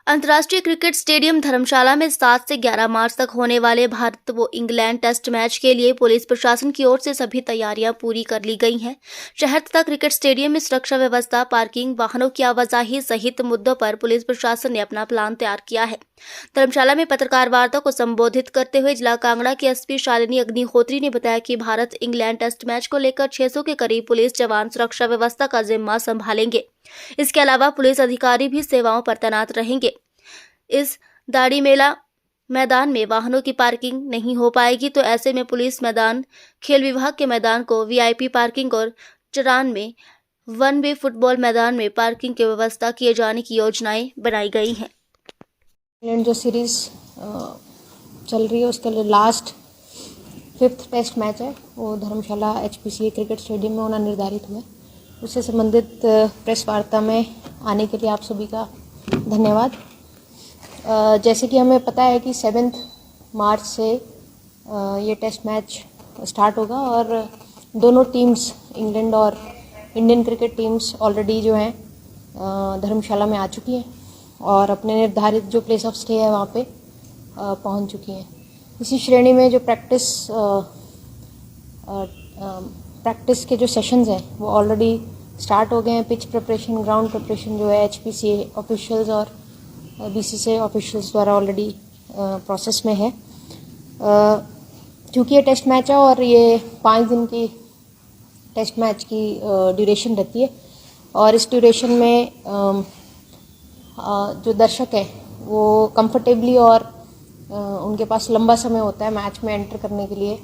अंतर्राष्ट्रीय cricket stadium धर्मशाला में 7 से 11 मार्च तक होने वाले भारत व इंग्लैंड टेस्ट मैच के लिए पुलिस प्रशासन की ओर से सभी तैयारियां पूरी कर ली गई हैं। शहर तथा क्रिकेट स्टेडियम में सुरक्षा व्यवस्था, पार्किंग, वाहनों की आवाजाही सहित मुद्दों पर पुलिस प्रशासन ने अपना प्लान तैयार किया है। धर्मशाला में पत्रकार वार्ता को संबोधित करते हुए जिला कांगड़ा की एसपी शालिनी अग्निहोत्री ने बताया कि भारत इंग्लैंड टेस्ट मैच को लेकर 600 के करीब पुलिस जवान सुरक्षा व्यवस्था का जिम्मा संभालेंगे। इसके अलावा पुलिस अधिकारी भी सेवाओं पर तैनात रहेंगे। इस दाढ़ी मेला मैदान में वाहनों की पार्किंग नहीं हो पाएगी, तो ऐसे में पुलिस मैदान, खेल विभाग के मैदान को वीआईपी पार्किंग और चरान में वन वे फुटबॉल मैदान में पार्किंग की व्यवस्था किए जाने की योजनाएं बनाई गई हैं। इंग्लैंड जो सीरीज चल रही है उसके लिए लास्ट 5th टेस्ट मैच है वो धर्मशाला HPCA क्रिकेट स्टेडियम में होना निर्धारित हुआ है। उससे संबंधित प्रेस वार्ता में आने के लिए आप सभी का धन्यवाद। जैसे कि हमें पता है कि 7 मार्च से ये टेस्ट मैच स्टार्ट होगा और दोनों टीम्स, इंग्लैंड और इंडियन क्रिकेट टीम्स ऑलरेडी जो हैं धर्मशाला में आ चुकी हैं और अपने निर्धारित जो प्लेस ऑफ स्टे है वहाँ पे पहुँच चुकी हैं। इसी श्रेणी में जो प्रैक्टिस के जो सेशंस हैं वो ऑलरेडी स्टार्ट हो गए हैं। पिच प्रिपरेशन, ग्राउंड प्रिपरेशन जो है HPCA ऑफिशियल्स और BCCI ऑफिशियल्स द्वारा ऑलरेडी प्रोसेस में है। क्योंकि ये टेस्ट मैच है और ये 5 दिन की टेस्ट मैच की ड्यूरेशन रहती है और इस ड्यूरेशन में जो दर्शक है वो कंफर्टेबली और उनके पास लंबा समय होता है मैच में एंटर करने के लिए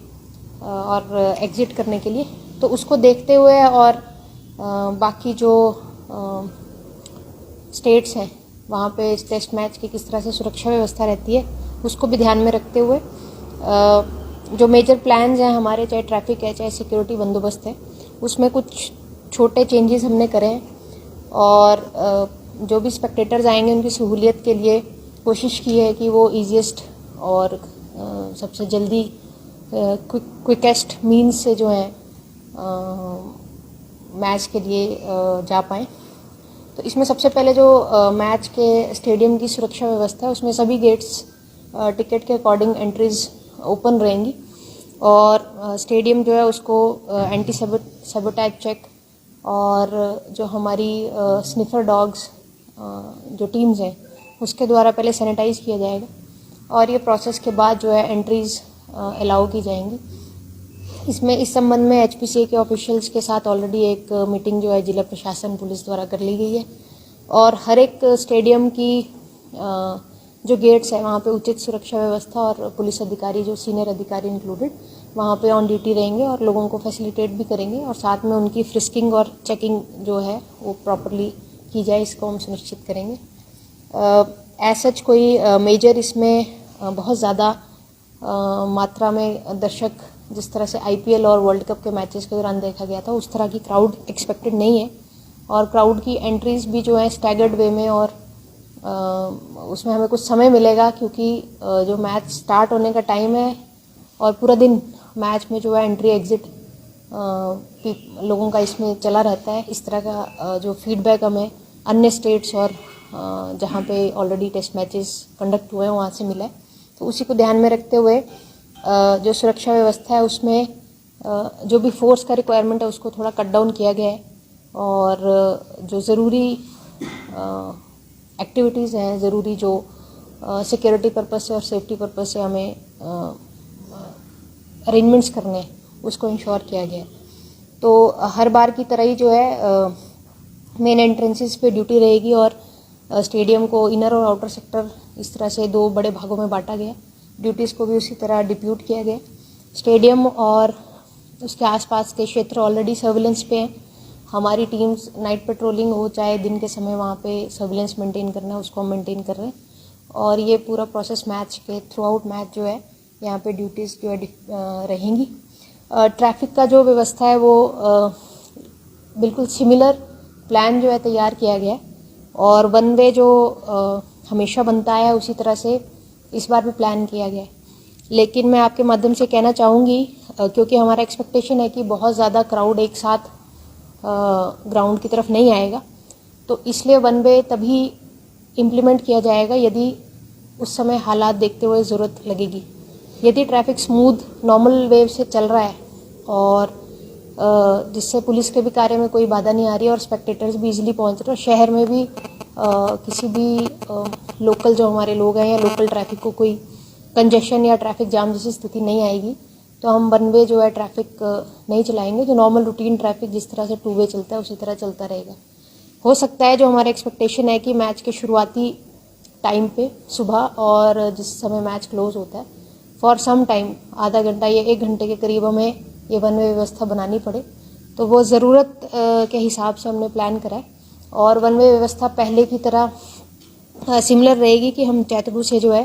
और एग्जिट करने के लिए, तो उसको देखते हुए और बाकी जो स्टेट्स हैं वहाँ पे इस टेस्ट मैच की किस तरह से सुरक्षा व्यवस्था रहती है उसको भी ध्यान में रखते हुए जो मेजर प्लान्स हैं हमारे, चाहे ट्रैफिक है चाहे सिक्योरिटी बंदोबस्त है, उसमें कुछ छोटे चेंजेस हमने करे हैं और जो भी स्पेक्टेटर्स आएंगे उनकी सहूलियत के लिए कोशिश की है कि वो ईजीएस्ट और सबसे जल्दी क्विकेस्ट मीन्स से जो है मैच के लिए जा पाएँ। तो इसमें सबसे पहले जो मैच के स्टेडियम की सुरक्षा व्यवस्था है उसमें सभी गेट्स टिकट के अकॉर्डिंग एंट्रीज ओपन रहेंगी और स्टेडियम जो है उसको एंटी सैबोटेज चेक और जो हमारी स्निफर डॉग्स जो टीम्स हैं उसके द्वारा पहले सैनिटाइज किया जाएगा और ये प्रोसेस के बाद जो है एंट्रीज अलाउ की जाएंगी। इसमें इस संबंध में HPCA के ऑफिशियल्स के साथ ऑलरेडी एक मीटिंग जो है जिला प्रशासन पुलिस द्वारा कर ली गई है और हर एक स्टेडियम की जो गेट्स है वहाँ पे उचित सुरक्षा व्यवस्था और पुलिस अधिकारी, जो सीनियर अधिकारी इंक्लूडेड, वहाँ पे ऑन ड्यूटी रहेंगे और लोगों को फैसिलिटेट भी करेंगे और साथ में उनकी फ्रिस्किंग और चेकिंग जो है वो प्रॉपरली की जाए, इसको हम सुनिश्चित करेंगे। सच कोई मेजर इसमें बहुत ज़्यादा मात्रा में दर्शक जिस तरह से IPL और वर्ल्ड कप के मैचेस के दौरान देखा गया था उस तरह की क्राउड एक्सपेक्टेड नहीं है और क्राउड की एंट्रीज भी जो है स्टैगर्ड वे में और उसमें हमें कुछ समय मिलेगा क्योंकि जो मैच स्टार्ट होने का टाइम है और पूरा दिन मैच में जो है एंट्री एग्जिट लोगों का इसमें चला रहता है। इस तरह का जो फीडबैक हमें अन्य स्टेट्स और जहाँ पे ऑलरेडी टेस्ट मैचेस कंडक्ट हुए हैं वहाँ से मिला है, तो उसी को ध्यान में रखते हुए जो सुरक्षा व्यवस्था है उसमें जो भी फोर्स का रिक्वायरमेंट है उसको थोड़ा कट डाउन किया गया है और जो ज़रूरी एक्टिविटीज़ हैं, ज़रूरी जो सिक्योरिटी पर्पस से और सेफ्टी पर्पस से हमें अरेंजमेंट्स करने हैं उसको इंश्योर किया गया है। तो हर बार की तरह ही जो है मेन एंट्रेंसेस पे ड्यूटी रहेगी और स्टेडियम को इनर और आउटर सेक्टर इस तरह से 2 बड़े भागों में बांटा गया। ड्यूटीज़ को भी उसी तरह डिप्यूट किया गया। स्टेडियम और उसके आसपास के क्षेत्र ऑलरेडी सर्विलेंस पे हैं। हमारी टीम्स नाइट पेट्रोलिंग हो चाहे दिन के समय वहाँ पे सर्विलेंस मेंटेन करना है उसको हम मेंटेन कर रहे हैं और ये पूरा प्रोसेस मैच के थ्रू आउट मैच जो है यहाँ पे ड्यूटीज़ जो है रहेंगी। ट्रैफिक का जो व्यवस्था है वो बिल्कुल सिमिलर प्लान जो है तैयार किया गया है और वन वे जो हमेशा बनता है उसी तरह से इस बार भी प्लान किया गया है। लेकिन मैं आपके माध्यम से कहना चाहूँगी क्योंकि हमारा एक्सपेक्टेशन है कि बहुत ज़्यादा क्राउड एक साथ ग्राउंड की तरफ नहीं आएगा, तो इसलिए वन वे तभी इम्प्लीमेंट किया जाएगा यदि उस समय हालात देखते हुए ज़रूरत लगेगी। यदि ट्रैफिक स्मूथ नॉर्मल वेव से चल रहा है और जिससे पुलिस के भी कार्य में कोई बाधा नहीं आ रही है और स्पेक्टेटर्स भी इजीली पहुंच रहे हैं और शहर में भी किसी भी लोकल जो हमारे लोग हैं या लोकल ट्रैफिक को कोई कंजेशन या ट्रैफिक जाम जैसी स्थिति नहीं आएगी, तो हम वन वे जो है ट्रैफिक नहीं चलाएंगे। जो नॉर्मल रूटीन ट्रैफिक जिस तरह से टू वे चलता है उसी तरह चलता रहेगा। हो सकता है जो हमारा एक्सपेक्टेशन है कि मैच के शुरुआती टाइम पे सुबह और जिस समय मैच क्लोज होता है फॉर सम टाइम आधा घंटा या 1 घंटे के करीब हमें ये वन वे व्यवस्था बनानी पड़े, तो वो ज़रूरत के हिसाब से हमने प्लान करा है। और वन वे व्यवस्था पहले की तरह सिमिलर रहेगी कि हम चैतडू से जो है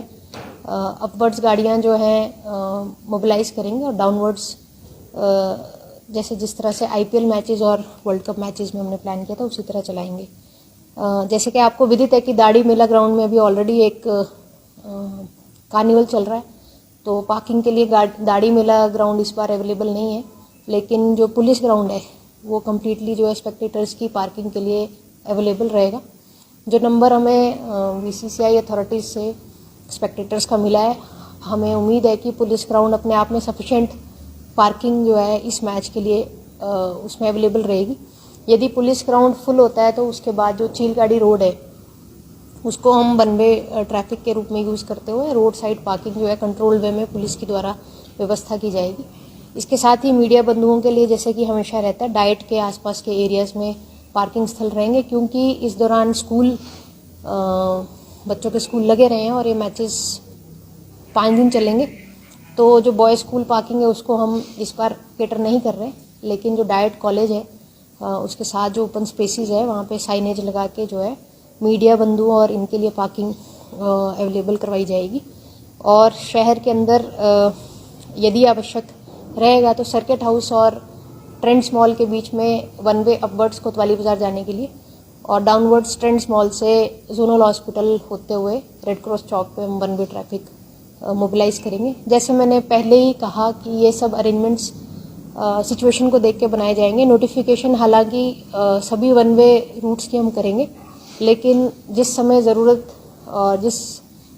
अपवर्ड्स गाड़ियाँ जो हैं मोबिलाइज करेंगे और डाउनवर्ड्स जैसे जिस तरह से IPL मैचेस और वर्ल्ड कप मैचेस में हमने प्लान किया था उसी तरह चलाएंगे। जैसे कि आपको विदित है कि दाड़ी मेला ग्राउंड में भी ऑलरेडी एक कार्निवल चल रहा है, तो पार्किंग के लिए दाड़ी मेला ग्राउंड इस बार अवेलेबल नहीं है, लेकिन जो पुलिस ग्राउंड है वो कम्प्लीटली जो है स्पेक्टेटर्स की पार्किंग के लिए अवेलेबल रहेगा। जो नंबर हमें BCCI अथॉरिटीज़ से स्पेक्टेटर्स का मिला है, हमें उम्मीद है कि पुलिस ग्राउंड अपने आप में सफिशेंट पार्किंग जो है इस मैच के लिए उसमें अवेलेबल रहेगी। यदि पुलिस ग्राउंड फुल होता है तो उसके बाद जो चीलगाड़ी रोड है उसको हम वन वे ट्रैफिक के रूप में यूज़ करते हुए रोड साइड पार्किंग जो है कंट्रोल वे में पुलिस के द्वारा व्यवस्था की जाएगी। इसके साथ ही मीडिया बंधुओं के लिए जैसे कि हमेशा रहता है डाइट के आसपास के एरियाज़ में पार्किंग स्थल रहेंगे, क्योंकि इस दौरान स्कूल बच्चों के स्कूल लगे रहे हैं और ये मैचेस 5 दिन चलेंगे, तो जो बॉय स्कूल पार्किंग है उसको हम इस बार कैटर नहीं कर रहे हैं, लेकिन जो डाइट कॉलेज है उसके साथ जो ओपन स्पेसिस है वहाँ पे साइनेज लगा के जो है मीडिया बंधुओं और इनके लिए पार्किंग अवेलेबल करवाई जाएगी। और शहर के अंदर यदि आवश्यक रहेगा तो सर्किट हाउस और ट्रेंड्स मॉल के बीच में वन वे अपवर्ड्स कोतवाली बाजार जाने के लिए और डाउनवर्ड्स ट्रेंड्स मॉल से जोनल हॉस्पिटल होते हुए रेड क्रॉस चौक पे हम वन वे ट्रैफिक मोबिलाइज करेंगे। जैसे मैंने पहले ही कहा कि ये सब अरेंजमेंट्स सिचुएशन को देख के बनाए जाएंगे। नोटिफिकेशन हालांकि सभी वन वे रूट्स की हम करेंगे, लेकिन जिस समय ज़रूरत और जिस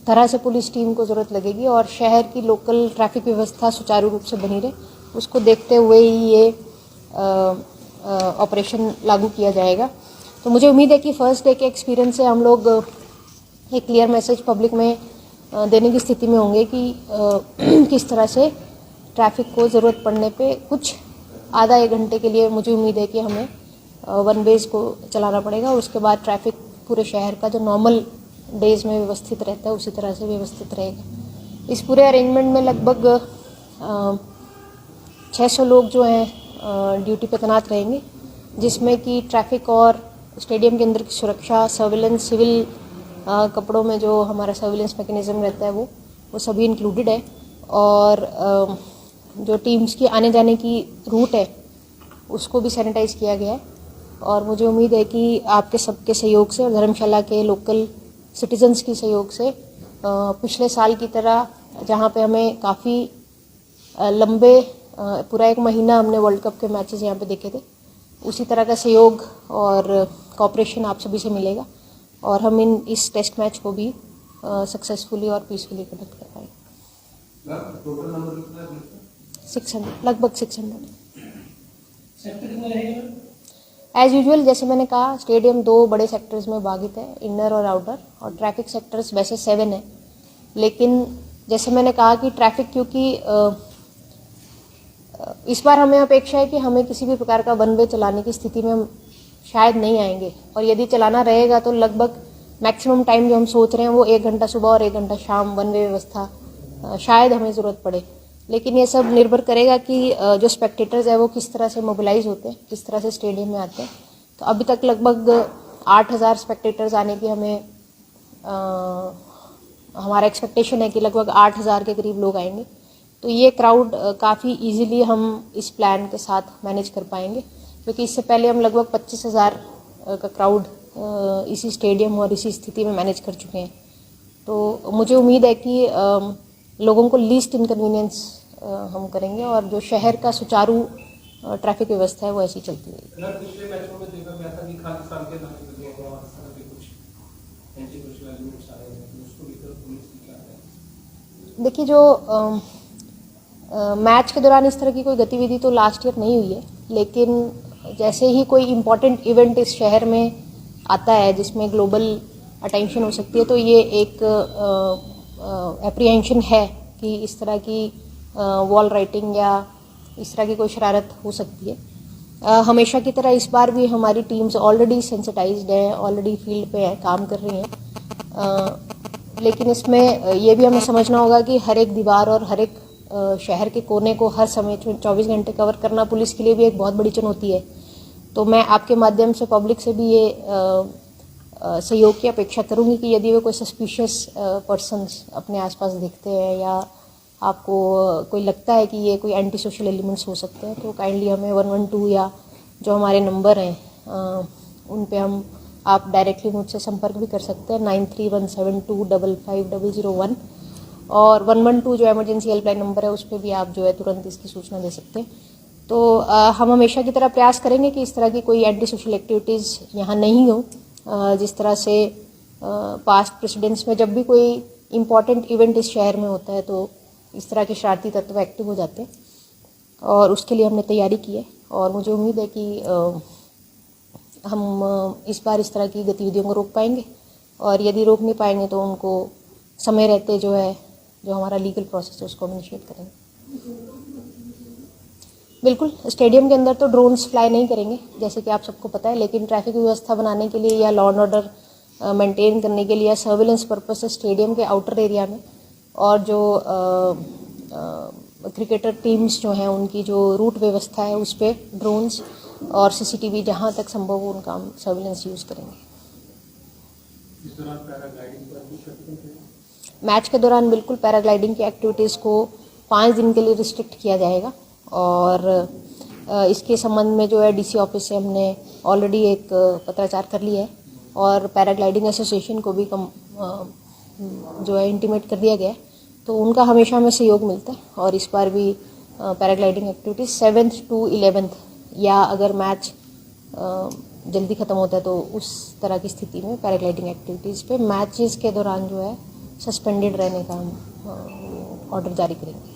तरह से पुलिस टीम को ज़रूरत लगेगी और शहर की लोकल ट्रैफिक व्यवस्था सुचारू रूप से बनी रहे, उसको देखते हुए ही ये ऑपरेशन लागू किया जाएगा। तो मुझे उम्मीद है कि फर्स्ट डे के एक्सपीरियंस से हम लोग एक क्लियर मैसेज पब्लिक में देने की स्थिति में होंगे कि किस तरह से ट्रैफिक को ज़रूरत पड़ने पे कुछ आधा 1 घंटे के लिए मुझे उम्मीद है कि हमें वन वेज को चलाना पड़ेगा और उसके बाद ट्रैफिक पूरे शहर का जो नॉर्मल डेज में व्यवस्थित रहता है उसी तरह से व्यवस्थित रहेगा। इस पूरे अरेंजमेंट में लगभग 600 लोग जो हैं ड्यूटी पे तैनात रहेंगे, जिसमें कि ट्रैफिक और स्टेडियम के अंदर की सुरक्षा, सर्विलेंस, सिविल कपड़ों में जो हमारा सर्विलेंस मैकेनिज्म रहता है वो सभी इंक्लूडेड है। और जो टीम्स की आने जाने की रूट है उसको भी सैनिटाइज किया गया है। और मुझे उम्मीद है कि आपके सबके सहयोग से और धर्मशाला के लोकल सिटीजन्स की सहयोग से पिछले साल की तरह जहाँ पे हमें काफ़ी लंबे पूरा 1 महीना हमने वर्ल्ड कप के मैचेस यहाँ पे देखे थे, उसी तरह का सहयोग और कोऑपरेशन आप सभी से मिलेगा और हम इस टेस्ट मैच को भी सक्सेसफुली और पीसफुली कंडक्ट कर पाएंगे। टोटल नंबर कितना है? 600, लगभग 600। एज यूजुअल जैसे मैंने कहा, स्टेडियम 2 बड़े सेक्टर्स में भागित है, इनर और आउटर, और ट्रैफिक सेक्टर्स वैसे 7 है। लेकिन जैसे मैंने कहा कि ट्रैफिक क्योंकि इस बार हमें अपेक्षा है कि हमें किसी भी प्रकार का वन वे चलाने की स्थिति में हम शायद नहीं आएंगे, और यदि चलाना रहेगा तो लगभग मैक्सिमम टाइम जो हम सोच रहे हैं वो 1 घंटा सुबह और 1 घंटा शाम वन वे व्यवस्था शायद हमें ज़रूरत पड़े। लेकिन ये सब निर्भर करेगा कि जो स्पेक्टेटर्स है वो किस तरह से मोबिलाइज होते हैं, किस तरह से स्टेडियम में आते हैं। तो अभी तक लगभग 8000 स्पेक्टेटर्स आने की हमें हमारा एक्सपेक्टेशन है कि लगभग 8000 के करीब लोग आएंगे। तो ये क्राउड काफ़ी इजीली हम इस प्लान के साथ मैनेज कर पाएंगे, क्योंकि इससे पहले हम लगभग 25000 का क्राउड इसी स्टेडियम और इसी स्थिति में मैनेज कर चुके हैं। तो मुझे उम्मीद है कि लोगों को लीस्ट इनकन्वीनियंस हम करेंगे और जो शहर का सुचारू ट्रैफिक व्यवस्था है वो ऐसी चलती रहेगी। एंटी सोशल एलिमेंट्स आ रहे हैं, तो उसको लेकर पुलिस की क्या है? देखिए, जो मैच के दौरान इस तरह की कोई गतिविधि तो लास्ट ईयर नहीं हुई है, लेकिन जैसे ही कोई इम्पोर्टेंट इवेंट इस शहर में आता है जिसमें ग्लोबल अटेंशन हो सकती है, तो ये एक एप्रीहेंशन है कि इस तरह की वॉल राइटिंग या इस तरह की कोई शरारत हो सकती है। हमेशा की तरह इस बार भी हमारी टीम्स ऑलरेडी सेंसिटाइज्ड है, ऑलरेडी फील्ड पे है, काम कर रही हैं। लेकिन इसमें ये भी हमें समझना होगा कि हर एक दीवार और हर एक शहर के कोने को हर समय 24 घंटे कवर करना पुलिस के लिए भी एक बहुत बड़ी चुनौती है। तो मैं आपके माध्यम से पब्लिक से भी ये सहयोग की अपेक्षा करूंगी कि यदि वे कोई सस्पिशियस पर्सन्स अपने आसपास देखते हैं या आपको कोई लगता है कि ये कोई एंटी सोशल एलिमेंट्स हो सकते हैं, तो काइंडली हमें 112 या जो हमारे नंबर हैं उन पे आप डायरेक्टली मुझसे संपर्क भी कर सकते हैं, 9317255001, और 112 जो एमरजेंसी हेल्पलाइन नंबर है उस पर भी आप जो है तुरंत इसकी सूचना दे सकते हैं। तो हम हमेशा की तरह प्रयास करेंगे कि इस तरह की कोई एंटी सोशल एक्टिविटीज़ यहाँ नहीं हो। जिस तरह से पास्ट प्रेसिडेंट्स में जब भी कोई इम्पॉर्टेंट इवेंट इस शहर में होता है तो इस तरह के शरारती तत्व एक्टिव हो जाते हैं, और उसके लिए हमने तैयारी की है। और मुझे उम्मीद है कि हम इस बार इस तरह की गतिविधियों को रोक पाएंगे, और यदि रोक नहीं पाएंगे तो उनको समय रहते जो हमारा लीगल प्रोसेस है उसको हम इनिशिएट करेंगे। बिल्कुल, स्टेडियम के अंदर तो ड्रोन्स फ्लाई नहीं करेंगे जैसे कि आप सबको पता है, लेकिन ट्रैफिक व्यवस्था बनाने के लिए या लॉ एंड ऑर्डर मेंटेन करने के लिए या सर्विलेंस पर्पस से स्टेडियम के आउटर एरिया में, और जो क्रिकेटर टीम्स जो हैं उनकी जो रूट व्यवस्था है उस पर ड्रोन्स और सीसीटीवी जहां तक संभव हो उनका हम सर्विलेंस यूज़ करेंगे। इस दौरान पैराग्लाइडिंग पर भी प्रतिबंध है? मैच के दौरान बिल्कुल पैराग्लाइडिंग की एक्टिविटीज़ को 5 दिन के लिए रिस्ट्रिक्ट किया जाएगा, और इसके संबंध में जो है डीसी ऑफिस से हमने ऑलरेडी एक पत्राचार कर लिया है, और पैराग्लाइडिंग एसोसिएशन को भी जो है इंटीमेट कर दिया गया है। तो उनका हमेशा हमें सहयोग मिलता है, और इस बार भी paragliding activities 7th to 11th, या अगर मैच जल्दी ख़त्म होता है तो उस तरह की स्थिति में पैराग्लाइडिंग एक्टिविटीज़ पे मैचेस के दौरान जो है सस्पेंडेड रहने का हम ऑर्डर जारी करेंगे।